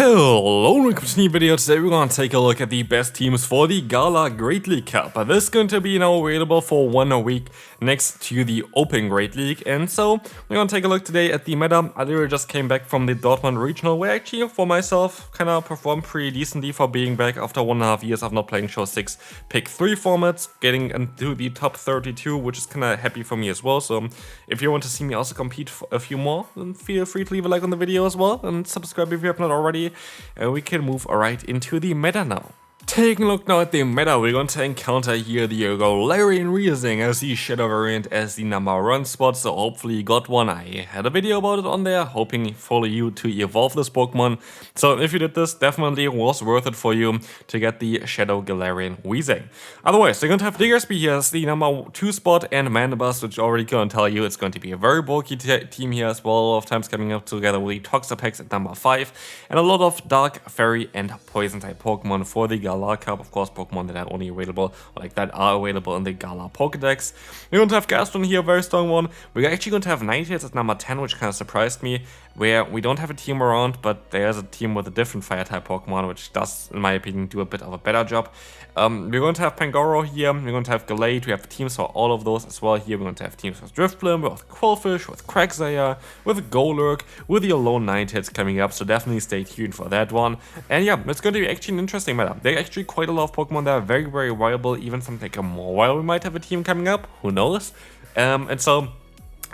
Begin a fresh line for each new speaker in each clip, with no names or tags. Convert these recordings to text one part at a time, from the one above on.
Hello and welcome to a new video. Today we're going to take a look at the best teams for the Galar Great League Cup. This is going to be now available for 1 week next to the Open Great League. And so we're going to take a look today at the meta. I literally just came back from the Dortmund Regional, where actually for myself kind of performed pretty decently for being back after 1.5 years of not playing Show 6 Pick 3 formats, getting into the top 32, which is kind of happy for me as well. So if you want to see me also compete for a few more, then feel free to leave a like on the video as well and subscribe if you have not already. And we can move right into the meta now. Taking a look now at the meta, we're going to encounter here the Galarian Rising as the Shadow variant as the #1 spot, so hopefully you got one. I had a video about it on there, hoping for you to evolve this Pokemon. So if you did this, definitely was worth it for you to get the Shadow Galarian Rising. Otherwise, they're going to have Diggersby here as the #2 spot and Mandibuzz, which already can tell you it's going to be a very bulky team here as well. A lot of times coming up together with the Toxapex at #5 and a lot of Dark, Fairy and Poison type Pokemon for the Galar Cup. Of course, Pokemon that are only available, like that are available in the Galar Pokedex. We're going to have Gastron here, very strong one. We're actually going to have Ninetales at #10, which kind of surprised me, where we don't have a team around, but there's a team with a different fire type Pokemon, which does, in my opinion, do a bit of a better job. We're going to have Pangoro here, we're going to have Gallade, we have teams for all of those as well here. We're going to have teams with Drifblim, with Quillfish, with Quagsire, with Golurk, with the Alone Ninetales coming up, so definitely stay tuned for that one. And yeah, it's going to be actually an interesting meta. There are actually quite a lot of Pokemon that are very, very viable, even from like a more while we might have a team coming up, who knows? And so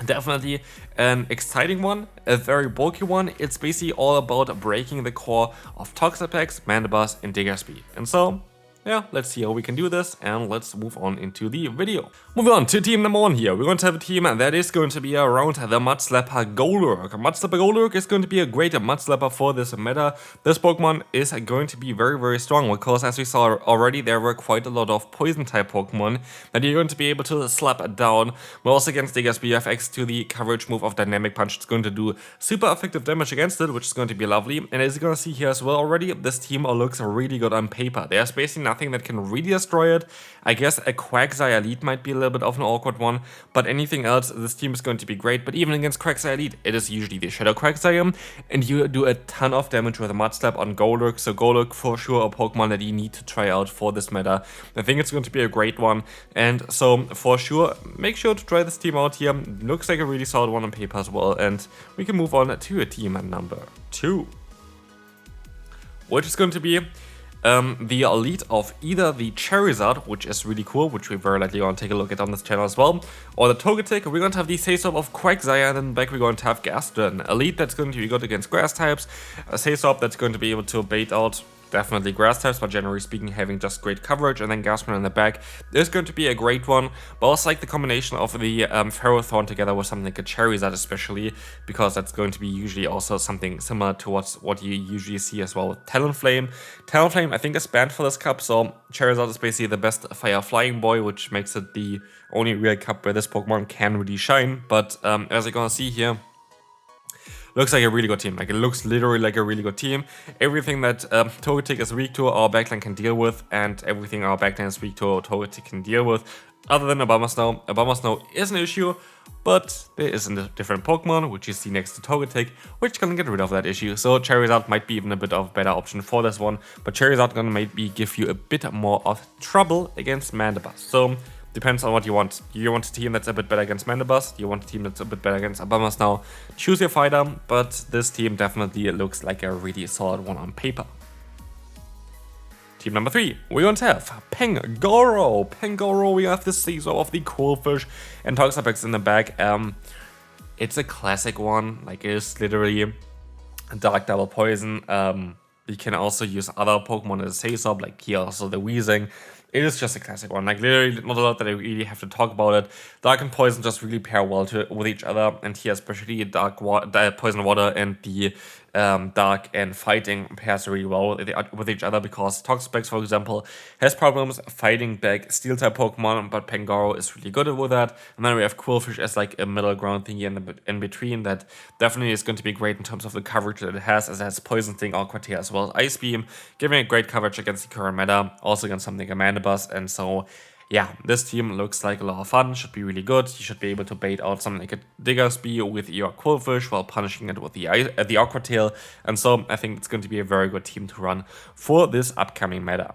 definitely an exciting one, a very bulky one. It's basically all about breaking the core of Toxapex, Mandibuzz, and Diggersby. And so yeah, let's see how we can do this, and let's move on into the video. Moving on to team #1 here. We're going to have a team that is going to be around the Mudslapper Golurk. Mudslapper Golurk is going to be a great Mudslapper for this meta. This Pokemon is going to be very, very strong, because as we saw already, there were quite a lot of poison type Pokemon that you're going to be able to slap down. But also against Diggersby, you have access to the coverage move of Dynamic Punch. It's going to do super effective damage against it, which is going to be lovely. And as you're going to see here as well already, this team looks really good on paper. There's basically nothing that can really destroy it. I guess a Quagsire Elite might be a little bit of an awkward one, but anything else, this team is going to be great. But even against Quagsire Elite, it is usually the Shadow Quagsire, and you do a ton of damage with a Mud Slap on Golurk, so Golurk for sure a Pokemon that you need to try out for this meta. I think it's going to be a great one, and so for sure, make sure to try this team out here. Looks like a really solid one on paper as well, and we can move on to a team #2, which is going to be the elite of either the Charizard, which is really cool, which we very likely going to take a look at on this channel as well, or the Togetic. We're going to have the Saisorp of Quagsire, and then back we're going to have Gastron. Elite that's going to be good against grass types, a Saisorp that's going to be able to bait out definitely grass types, but generally speaking having just great coverage, and then Gastron in the back is going to be a great one. But also like the combination of the Ferrothorn together with something like a Charizard, especially because that's going to be usually also something similar to what you usually see as well with Talonflame. Talonflame I think is banned for this cup, so Charizard is basically the best fire flying boy, which makes it the only real cup where this Pokemon can really shine. But as you're gonna see here, looks like a really good team. Like, it looks literally like a really good team. Everything that Togetic is weak to, our backline can deal with, and everything our backline is weak to, Togetic can deal with. Other than Obama Snow. Obama Snow is an issue, but there is a different Pokemon, which you see next to Togetic, which can get rid of that issue. So Charizard might be even a bit of a better option for this one, but Charizard gonna maybe give you a bit more of trouble against Mandibuzz. So depends on what you want. Do you want a team that's a bit better against Mandibuzz? Do you want a team that's a bit better against Obama Snow? Choose your fighter, but this team definitely looks like a really solid one on paper. Team #3, we're going to have Pangoro. Pangoro, we have the Saisorp of the Quillfish and Toxapex in the back. It's a classic one, like it's literally a Dark Double Poison. You can also use other Pokemon as a Saisorp, like here also the Weezing. It is just a classic one, like literally not a lot that I really have to talk about it. Dark and Poison just really pair well with each other, and here especially Poison Water and the Dark and Fighting pairs really well with each other, because Toxapex, for example, has problems fighting back Steel-type Pokemon, but Pangoro is really good with that. And then we have Quillfish as like a middle ground thing in between that definitely is going to be great in terms of the coverage that it has, as it has Poison Sting, Aqua Tail, as well as Ice Beam, giving it great coverage against the current meta, also against something like Mandibuzz, and so yeah, this team looks like a lot of fun, should be really good. You should be able to bait out something like a Diggersby with your Quillfish while punishing it with the Aqua Tail, and so I think it's going to be a very good team to run for this upcoming meta.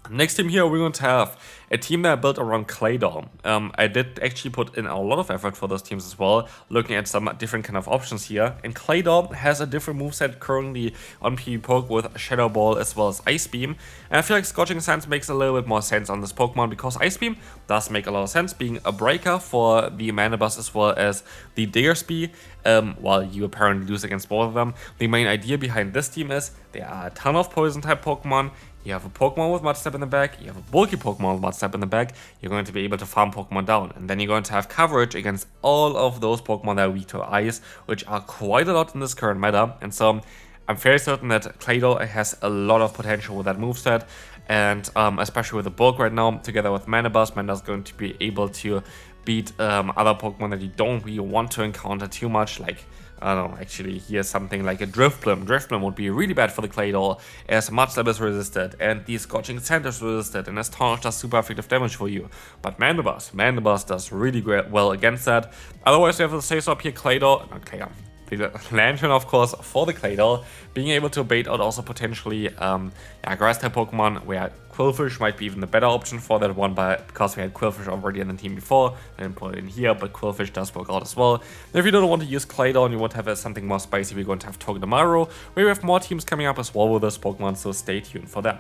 Next team here, we're going to have a team that I built around Claydol. I did actually put in a lot of effort for those teams as well, looking at some different kind of options here. And Claydol has a different moveset currently on PvP Poke with Shadow Ball as well as Ice Beam. And I feel like Scorching Sands makes a little bit more sense on this Pokemon because Ice Beam does make a lot of sense, being a breaker for the Manabus as well as the Diggersby. While you apparently lose against both of them. The main idea behind this team is there are a ton of Poison type Pokemon. You have a Pokemon with Mud Step in the back, you have a bulky Pokemon with Mud Step in the back, you're going to be able to farm Pokemon down. And then you're going to have coverage against all of those Pokemon that are weak to Ice, which are quite a lot in this current meta. And so I'm fairly certain that Claydol has a lot of potential with that moveset. And especially with the bulk right now, together with Manabus, Manabus is going to be able to beat other Pokemon that you don't really want to encounter too much, like, I don't know, actually here's something like a Drifblim. Drifblim would be really bad for the Claydol, as Mud Slap is resisted, and the Scorching Sand is resisted, and as Taunt does super effective damage for you. But Manabus does really well against that. Otherwise, you have the Sasop here, Claydol, not Claydol, the Lantern, of course, for the Claydol, being able to bait out also potentially grass type Pokemon, where Quillfish might be even the better option for that one, but because we had Quillfish already in the team before, I didn't put it in here, but Quillfish does work out as well. And if you don't want to use Claydol and you want to have something more spicy, we're going to have Togedemaru, where we have more teams coming up as well with this Pokemon, so stay tuned for them.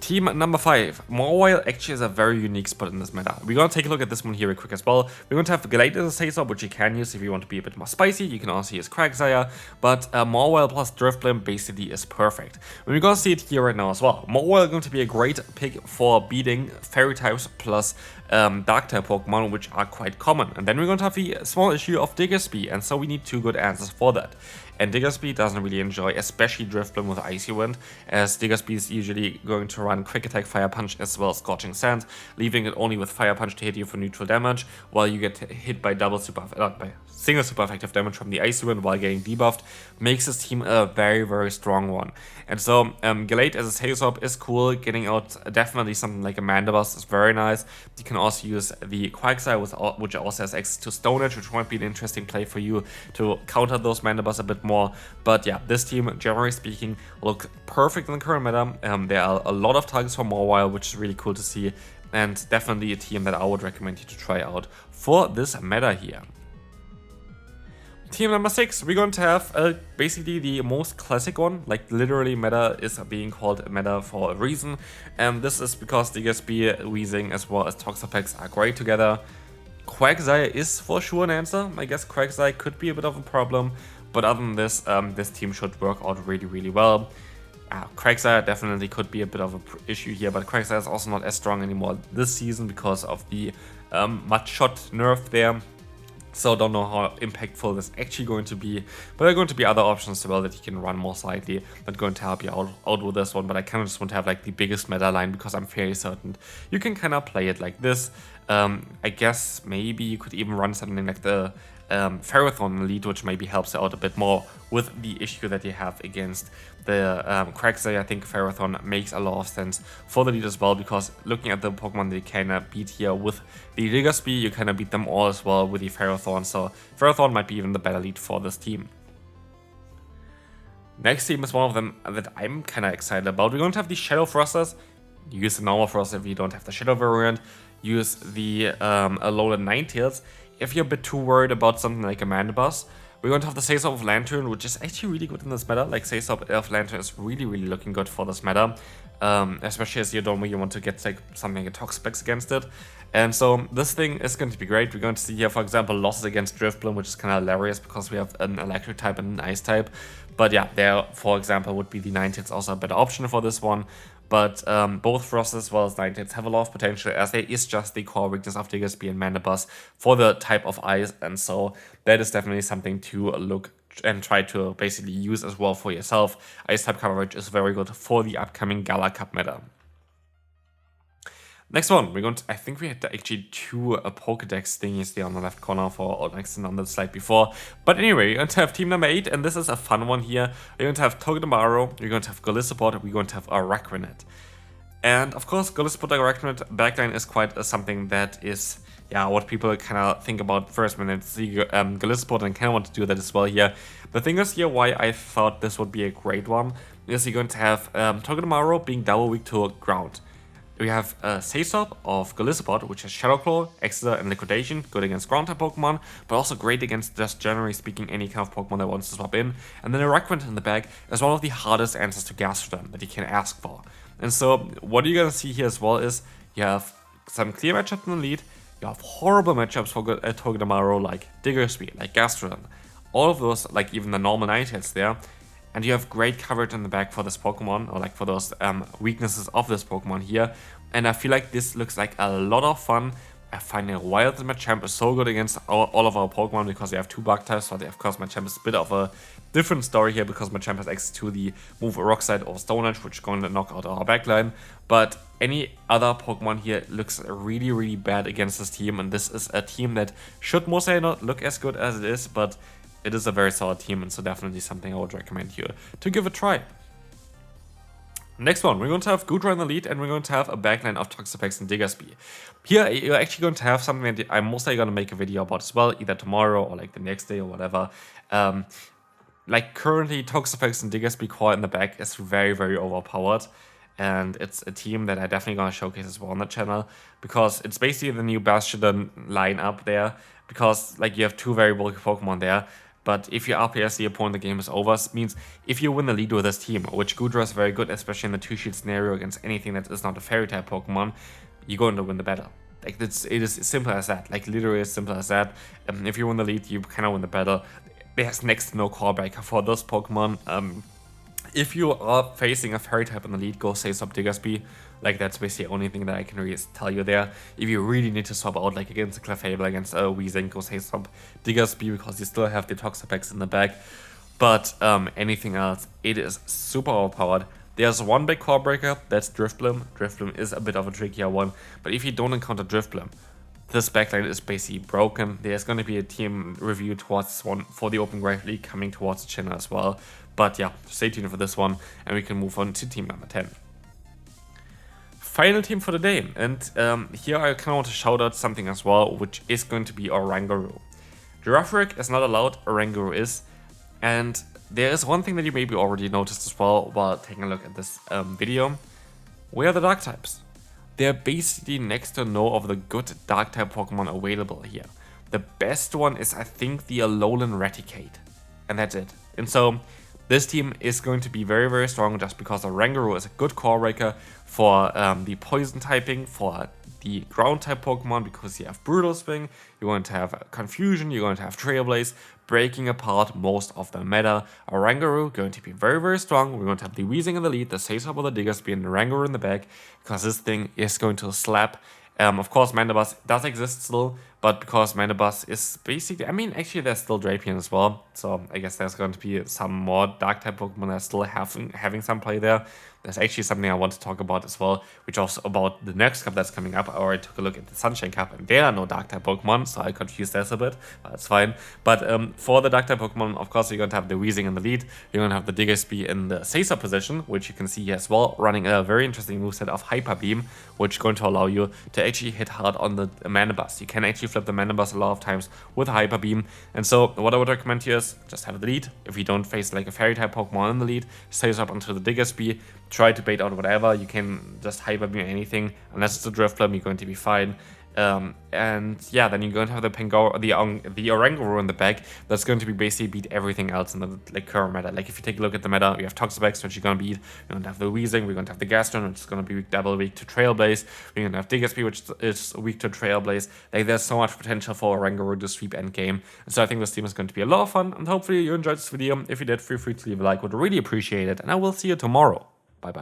Team number 5, Mawile actually is a very unique spot in this meta. We're going to take a look at this one here real quick as well. We're going to have Galar as a Sasop, which you can use if you want to be a bit more spicy. You can also use Quagsire, but Mawile plus Drifblim basically is perfect. And we're going to see it here right now as well. Mawile is going to be a great pick for beating Fairy types plus Dark type Pokemon, which are quite common. And then we're going to have the small issue of Diggersby, and so we need 2 good answers for that. And Diggersby doesn't really enjoy, especially Drifblim with Icy Wind, as Diggersby is usually going to run Quick Attack, Fire Punch as well as Scorching Sands, leaving it only with Fire Punch to hit you for neutral damage, while you get hit by single super effective damage from the Icy Wind while getting debuffed, makes this team a very, very strong one. And so Galar as a Sasop is cool, getting out definitely something like a Manabus is very nice. You can also use the Quagsire, which also has access to Stone Edge, which might be an interesting play for you to counter those Manabus a bit more. But yeah, this team, generally speaking, look perfect in the current meta. There are a lot of targets for Mawile, which is really cool to see, and definitely a team that I would recommend you to try out for this meta here. Team number 6, we're going to have basically the most classic one, like literally meta is being called meta for a reason, and this is because Diggersby, Weezing as well as Toxapex are great together. Quagsire is for sure an answer. I guess Quagsire could be a bit of a problem, but other than this, this team should work out really, really well. Quagsire definitely could be a bit of an issue here, but Quagsire is also not as strong anymore this season because of the Mudshot nerf there. So don't know how impactful this is actually going to be, but there are going to be other options as well that you can run most likely that are going to help you out with this one. But I kind of just want to have like the biggest meta line because I'm fairly certain you can kind of play it like this. I guess maybe you could even run something like the Ferrothorn Elite, which maybe helps out a bit more with the issue that you have against the Quagsire. I think Ferrothorn makes a lot of sense for the lead as well, because looking at the Pokemon that you kind of beat here with the Diggersby, you kind of beat them all as well with the Ferrothorn, so Ferrothorn might be even the better lead for this team. Next team is one of them that I'm kind of excited about. We're going to have the Shadow Thrusters. Use the normal Thruster if you don't have the Shadow variant. Use the Alolan Ninetales if you're a bit too worried about something like a Manabus. We're going to have the Sasop of Lantern, which is actually really good in this meta. Like, Sasop of Lantern is really, really looking good for this meta. Especially as you don't really want to get like something like a Toxapex against it. And so this thing is going to be great. We're going to see here, for example, losses against Drifblim, which is kind of hilarious because we have an electric type and an ice type. But yeah, there, for example, would be the Ninetales also a better option for this one. But both Frost as well as Ninetales have a lot of potential, as there is just the core weakness of Diggersby and Manabus for the type of ice, and so that is definitely something to look and try to basically use as well for yourself. Ice type coverage is very good for the upcoming Galar Cup meta. Next one, we're going to, I think we had actually 2 Pokedex thingies there on the left corner for next and on the slide before. But anyway, you're going to have team number 8, and this is a fun one here. You're going to have Togedemaru, you're going to have Golisopod, we're going to have Araquanid. And of course, Gallisport directed backline is quite something that is, yeah, what people kind of think about first when they see Gallisport, and kind of want to do that as well here. The thing is here why I thought this would be a great one is you're going to have Togedemaru being double weak to ground. We have Sesop of Gallisport, which has Shadow Claw, Exeter, and Liquidation, good against ground type Pokemon, but also great against just generally speaking any kind of Pokemon that wants to swap in. And then a Requint in the back is one of the hardest answers to Gastrodon that you can ask for. And so what you're gonna see here as well is you have some clear matchups in the lead, you have horrible matchups for Togedemaru like Diggersby, like Gastrodon, all of those, like even the normal Ninetales there. And you have great coverage in the back for this Pokemon, or like for those weaknesses of this Pokemon here. And I feel like this looks like a lot of fun. I find it wild that Machamp is so good against all of our Pokemon because they have 2 bug types. So of course Machamp is a bit of a different story here because Machamp has access to the move Rock Slide or Stone Edge, which is going to knock out our backline. But any other Pokemon here looks really, really bad against this team. And this is a team that should most likely not look as good as it is, but it is a very solid team, and so definitely something I would recommend you to give a try. Next one, we're going to have Goodra in the lead, and we're going to have a backline of Toxapex and Diggersby. Here, you're actually going to have something that I'm mostly going to make a video about as well, either tomorrow or like the next day or whatever. Like currently, Toxapex and Diggersby core in the back is very, very overpowered. And it's a team that I definitely going to showcase as well on the channel, because it's basically the new Bastion lineup there, because like you have 2 very bulky Pokemon there. But if you RPS the opponent, the game is over. It means if you win the lead with this team, which Goodra is very good, especially in the 2-shield scenario against anything that is not a fairy type Pokemon, you're going to win the battle. Like it is as simple as that. Like literally as simple as that. If you win the lead, you kind of win the battle. There's next to no core breaker for those Pokemon. If you are facing a fairy type in the lead, go Sesop Diggersby. Like that's basically the only thing that I can really tell you there. If you really need to swap out like against a Clefable, against a Weezing, go Sesop Diggersby because you still have the Toxapex in the back. But anything else, it is super overpowered. There's one big core breaker, that's Drifblim. Drifblim is a bit of a trickier one, but if you don't encounter Drifblim, this backline is basically broken. There's going to be a team review towards this one for the Open Great League coming towards the channel as well. But yeah, stay tuned for this one, and we can move on to team number 10. Final team for the day, and here I kind of want to shout out something as well, which is going to be Oranguru. Girafarig is not allowed, Oranguru is, and there is one thing that you maybe already noticed as well while taking a look at this video. Where are the Dark types? They're basically next to no of the good Dark type Pokemon available here. The best one is, I think, the Alolan Raticate, and that's it. And so this team is going to be very, very strong just because Oranguru is a good core breaker for the poison typing, for the ground type Pokemon, because you have Brutal Swing, you're going to have Confusion, you're going to have Trailblaze, breaking apart most of the meta. Oranguru going to be very, very strong. We're going to have the Weezing in the lead, the Sesop or the Diggersby, and the Oranguru in the back, because this thing is going to slap. Of course, Mandibuzz does exist still, but because Mandibuzz is basically, I mean, actually there's still Drapion as well, so I guess there's going to be some more Dark-type Pokemon that are still having some play there. There's actually something I want to talk about as well, which is about the next cup that's coming up. I already took a look at the Sunshine Cup, and there are no Dark-type Pokemon, so I confused that a bit, but that's fine. But for the Dark-type Pokemon, of course, you're going to have the Weezing in the lead, you're going to have the Diggersby in the Sesop position, which you can see here as well, running a very interesting moveset of Hyper Beam, which is going to allow you to actually hit hard on the Mandibuzz. You can actually flip the Mandibuzz a lot of times with Hyper Beam, and so what I would recommend here is just have the lead. If you don't face like a Fairy-type Pokemon in the lead, Sesop onto the Diggersby, try to bait out whatever. You can just Hyper Beam anything, unless it's a Drifblim, you're going to be fine. And yeah, then you're going to have the Oranguru in the back. That's going to be basically beat everything else in the current meta. Like if you take a look at the meta, we have Toxapex, which you're going to beat. We're going to have the Weezing, we're going to have the Gastron, which is going to be double weak to Trailblaze. We're going to have Diggersby, which is weak to Trailblaze. Like there's so much potential for Oranguru to sweep endgame. And so I think this team is going to be a lot of fun, and hopefully you enjoyed this video. If you did, feel free to leave a like, would really appreciate it, and I will see you tomorrow. Bye bye.